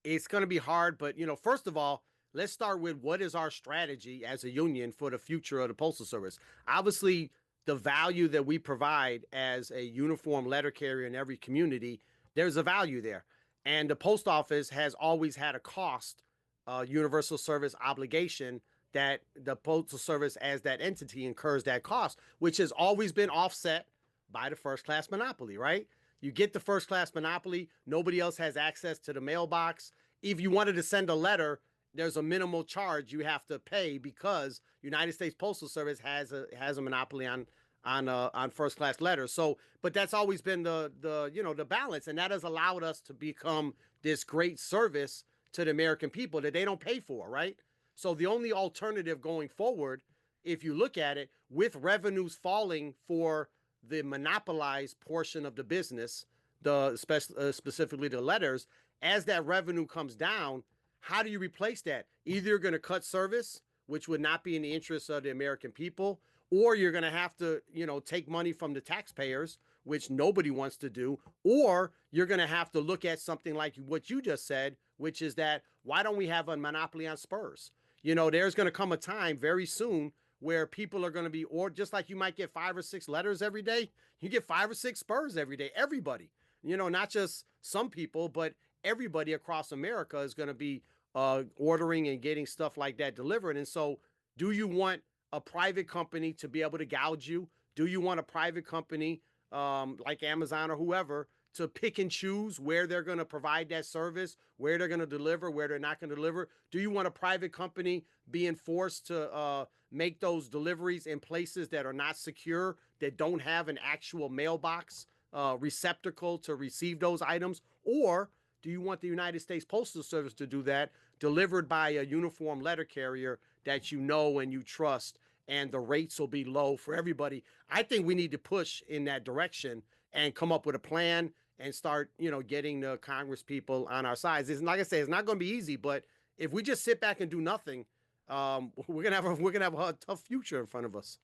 It's going to be hard, but first of all, let's start with what is our strategy as a union for the future of the Postal Service. Obviously, the value that we provide as a uniform letter carrier in every community, there's a value there. And the post office has always had a cost, universal service obligation that the Postal Service as that entity incurs that cost, which has always been offset by the first class monopoly, right? You get the first class monopoly, nobody else has access to the mailbox. If you wanted to send a letter, there's a minimal charge you have to pay because United States Postal Service has a monopoly on first class letters. So, but that's always been the balance, and that has allowed us to become this great service to the American people that they don't pay for, right? So the only alternative going forward, if you look at it, with revenues falling for the monopolized portion of the business, specifically the letters, as that revenue comes down, how do you replace that? Either you're going to cut service, which would not be in the interest of the American people, or you're going to have to, take money from the taxpayers, which nobody wants to do, or you're going to have to look at something like what you just said, which is that why don't we have a monopoly on spurs? There's going to come a time very soon where people are going to be, or just like you might get 5 or 6 letters every day, you get 5 or 6 spurs every day. Everybody, not just some people, but everybody across America is going to be ordering and getting stuff like that delivered. And so, do you want a private company to be able to gouge you? Do you want a private company like Amazon or whoever to pick and choose where they're going to provide that service, where they're going to deliver, where they're not going to deliver? Do you want a private company being forced to make those deliveries in places that are not secure, that don't have an actual mailbox receptacle to receive those items? Or do you want the United States Postal Service to do that, delivered by a uniform letter carrier that you know and you trust, and the rates will be low for everybody? I think we need to push in that direction and come up with a plan and start, getting the Congress people on our side. It's like I say, it's not going to be easy, but if we just sit back and do nothing, we're gonna have a tough future in front of us.